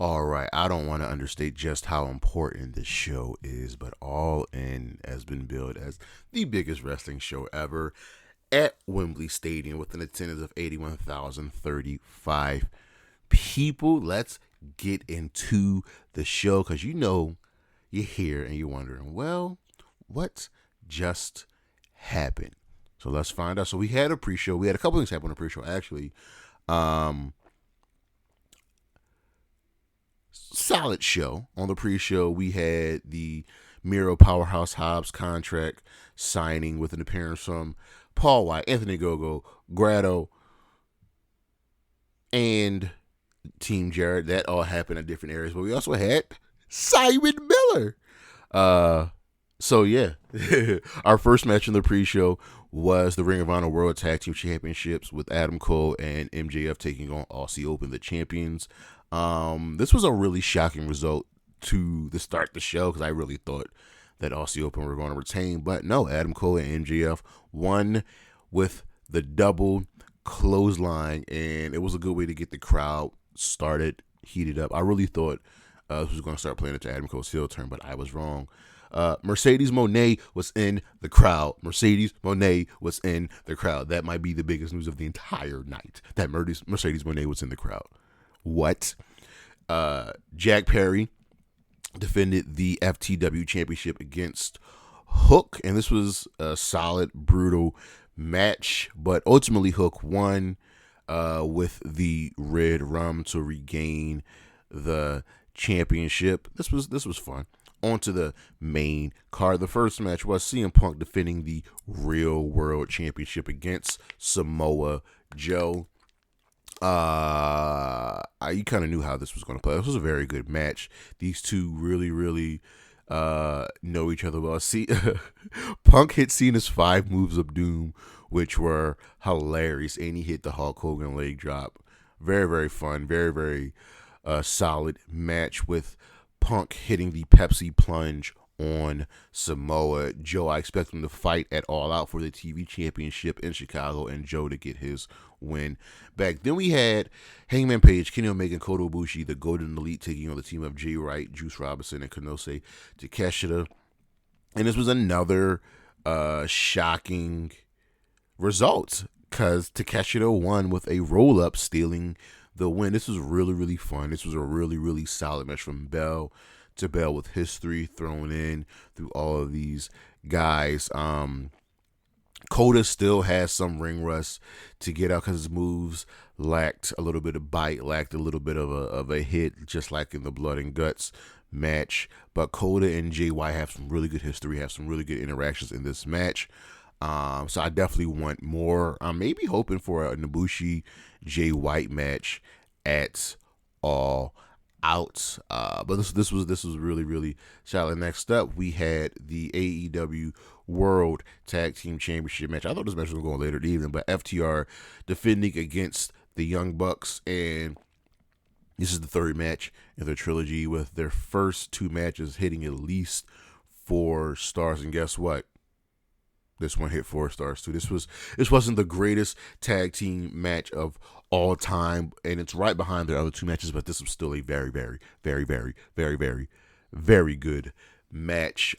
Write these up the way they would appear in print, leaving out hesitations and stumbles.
All right, I don't want to understate just how important this show is, but All In has been billed as the biggest wrestling show ever at Wembley Stadium with an attendance of 81,035 people. Let's get into the show because you're here and you're wondering, well, what just happened? So let's find out. So we had a pre-show. We had a couple things happen on the pre-show actually. Solid show. On the pre-show, we had the Miro Powerhouse Hobbs contract signing with an appearance from Paul White, Anthony Gogo, Grado, and Team Jarrett. That all happened in different areas. But we also had Simon Miller. So yeah, our first match in the pre-show was the Ring of Honor World Tag Team Championships with Adam Cole and MJF taking on Aussie Open, the champions. This was a really shocking result to the start the show because I really thought that Aussie Open were going to retain, but no, Adam Cole and MJF won with the double clothesline, and it was a good way to get the crowd started, heated up. I really thought this was going to start playing into Adam Cole's heel turn, but I was wrong. Mercedes Moné was in the crowd. Mercedes Moné was in the crowd. That might be the biggest news of the entire night, that Mercedes Moné was in the crowd. What? Jack Perry defended the FTW championship against Hook, and this was a solid, brutal match, but ultimately Hook won with the red rum to regain the championship. This was fun. On to the main card. The first match was CM Punk defending the Real World Championship against Samoa Joe. You kind of knew how this was going to play. This was a very good match. These two really know each other well. See, Punk hit Cena's 5 moves of doom, which were hilarious, and he hit the Hulk Hogan leg drop. Very fun. Very solid match with Punk hitting the Pepsi plunge on Samoa Joe. I expect him to fight at All Out for the TV championship in Chicago and Joe to get his win back. Then we had Hangman Page, Kenny Omega, and Kota Ibushi, the Golden Elite, taking on the team of Jay Wright, Juice Robinson, and Konosuke Takeshita. And this was another shocking result because Takeshita won with a roll-up, stealing the win. This was really fun. This was a really solid match from bell to bell with history thrown in through all of these guys. Kota still has some ring rust to get out because his moves lacked a little bit of bite, lacked a little bit of a hit, just like in the Blood and Guts match. But Kota and Jay White have some really good history, have some really good interactions in this match. So I definitely want more. I'm maybe hoping for a Ibushi Jay White match at All Out. But this was really solid. Next up, we had the AEW World Tag Team Championship match. I thought this match was going later in the evening, but FTR defending against the Young Bucks, and this is the third match in their trilogy, with their first 2 matches hitting at least 4 stars. And guess what? This one hit 4 stars too. This wasn't the greatest tag team match of all time, and it's right behind their other 2 matches, but this was still a very good match.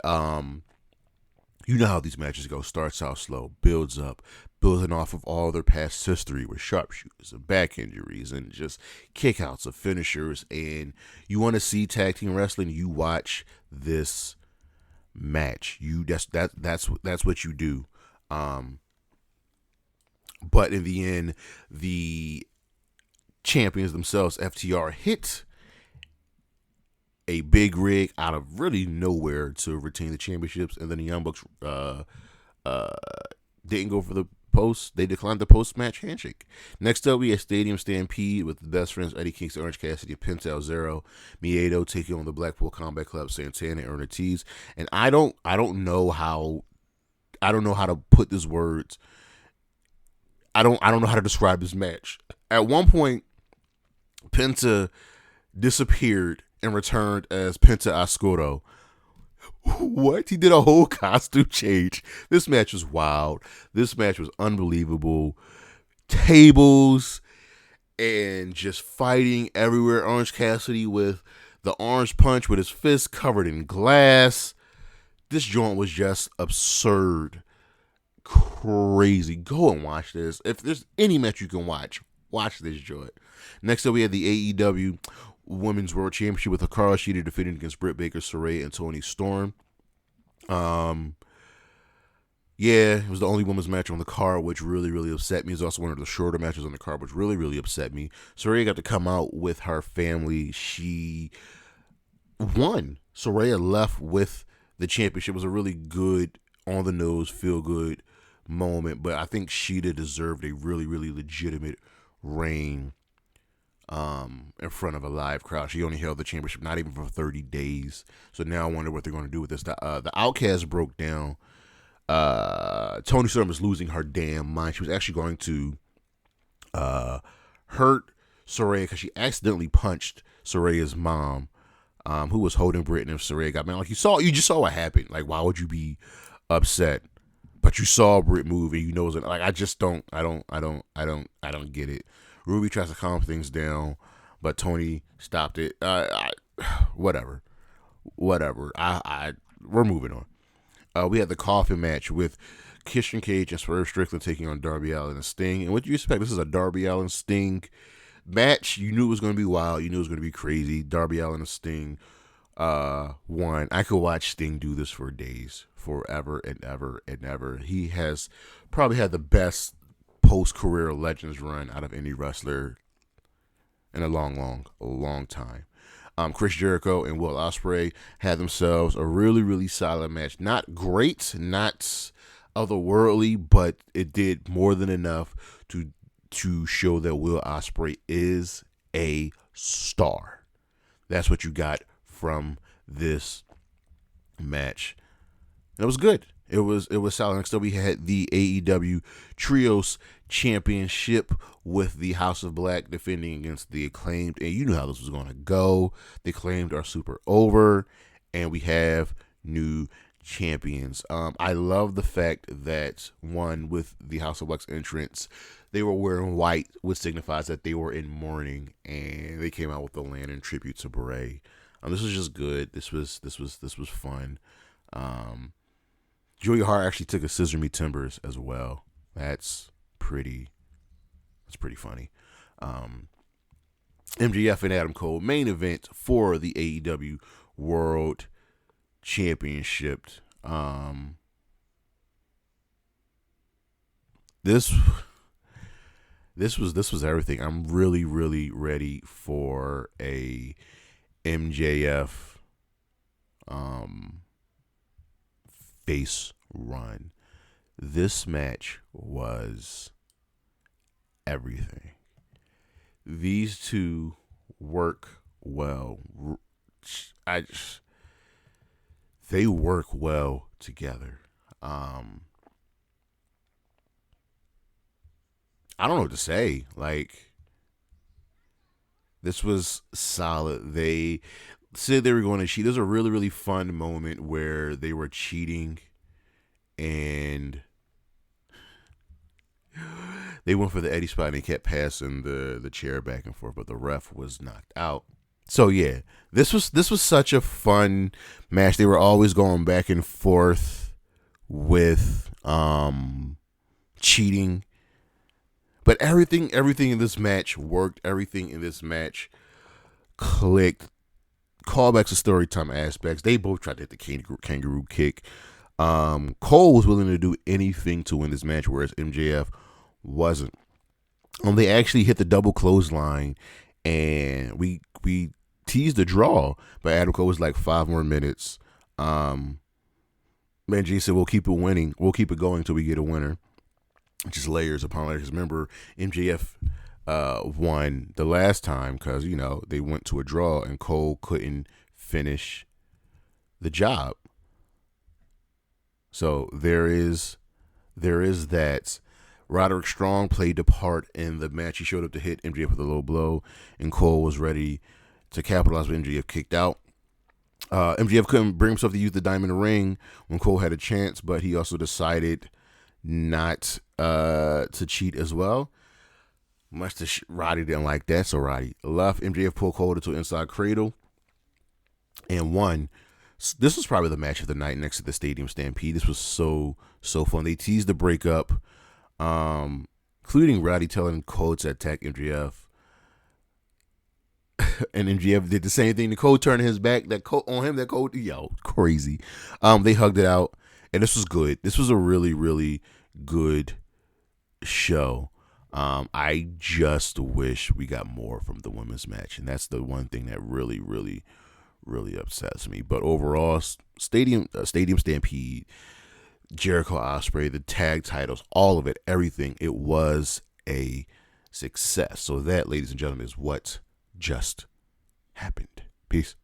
You know how these matches go. Starts out slow, builds up, building off of all their past history with sharpshooters and back injuries and just kickouts of finishers. And you want to see tag team wrestling, you watch this match. That's what you do. But in the end, the champions themselves, FTR, hit a big rig out of really nowhere to retain the championships, and then the Young Bucks didn't go for the post. They declined the post-match handshake. Next up, we had Stadium Stampede with the best friends Eddie Kingston, Orange Cassidy, Penta, Zero, Miedo taking on the Blackpool Combat Club, Santana, and Ortiz. And I don't know how to put these words. I don't know how to describe this match. At one point, Penta disappeared and returned as Penta Oscuro. What? He did a whole costume change. This match was wild. This match was unbelievable. Tables, and just fighting everywhere. Orange Cassidy with the orange punch with his fist covered in glass. This joint was just absurd. Crazy. Go and watch this. If there's any match you can watch this joint. Next up, we had the AEW Women's World Championship with Hikaru Shida defending against Britt Baker, Saraya, and Toni Storm. Yeah, it was the only women's match on the card, which really, really upset me. It was also one of the shorter matches on the card, which really, really upset me. Saraya got to come out with her family. She won. Saraya left with the championship. It was a really good, on-the-nose, feel-good moment, but I think Shida deserved a really, really legitimate reign in front of a live crowd. She only held the championship not even for 30 days. So now I wonder what they're going to do with this. The Outcast broke down. Toni Storm is losing her damn mind. She was actually going to hurt Saraya because she accidentally punched Saraya's mom, who was holding Britt, and Saraya got mad. Like you just saw what happened. Like, why would you be upset? But you saw Britt move, and you know, like I don't get it. Ruby tries to calm things down, but Toni stopped it. Whatever. We're moving on. We had the coffin match with Christian Cage and Swerve Strickland taking on Darby Allin and Sting. And what do you expect? This is a Darby Allin Sting match. You knew it was going to be wild. You knew it was going to be crazy. Darby Allin and Sting won. I could watch Sting do this for days, forever and ever and ever. He has probably had the best post-career Legends run out of any wrestler in a long time. Chris Jericho and Will Ospreay had themselves a really, really solid match. Not great, not otherworldly, but it did more than enough to show that Will Ospreay is a star. That's what you got from this match. And it was good. It was solid. Next up, we had the AEW Trios Championship with the House of Black defending against the Acclaimed. And you knew how this was going to go. The Acclaimed are super over, and we have new champions. I love the fact that, one, with the House of Black's entrance, they were wearing white, which signifies that they were in mourning, and they came out with the lantern tribute to Beret. This was just good. This was fun. Julia Hart actually took a Scissor Me Timbers as well. That's pretty funny. MJF and Adam Cole, main event for the AEW World Championship. This was everything. I'm really, really ready for a MJF face run. This match was everything. These two work well. They work well together. I don't know what to say. Like, this was solid. They said they were going to cheat. There's a really, really fun moment where they were cheating and they went for the Eddie spot and they kept passing the chair back and forth, but the ref was knocked out. So yeah, this was such a fun match. They were always going back and forth with cheating. But everything in this match worked. Everything in this match clicked. Callbacks to story time aspects. They both tried to hit the kangaroo kick. Cole was willing to do anything to win this match, whereas MJF wasn't. They actually hit the double clothesline, and we teased the draw, but Adam Cole was like 5 more minutes. MJ said, "We'll keep it winning. We'll keep it going until we get a winner." Just layers upon layers. Remember, MJF won the last time because, you know, they went to a draw and Cole couldn't finish the job. So there is that. Roderick Strong played the part in the match. He showed up to hit MJF with a low blow, and Cole was ready to capitalize when MJF kicked out. MJF couldn't bring himself to use the diamond ring when Cole had a chance, but he also decided not to cheat as well. Much to Roddy didn't like that, so Roddy left. MJF pulled Cole to inside cradle and won. This was probably the match of the night next to the Stadium Stampede. This was so fun. They teased the breakup, including Roddy telling Cole to attack MJF. And MJF did the same thing. Cole turned his back on him. That Cole, crazy. They hugged it out, and this was good. This was a really, really good show. I just wish we got more from the women's match, and that's the one thing that really, really, really upsets me. But overall, Stadium Stampede, Jericho Ospreay, the tag titles, all of it, everything, it was a success. So that, ladies and gentlemen, is what just happened. Peace.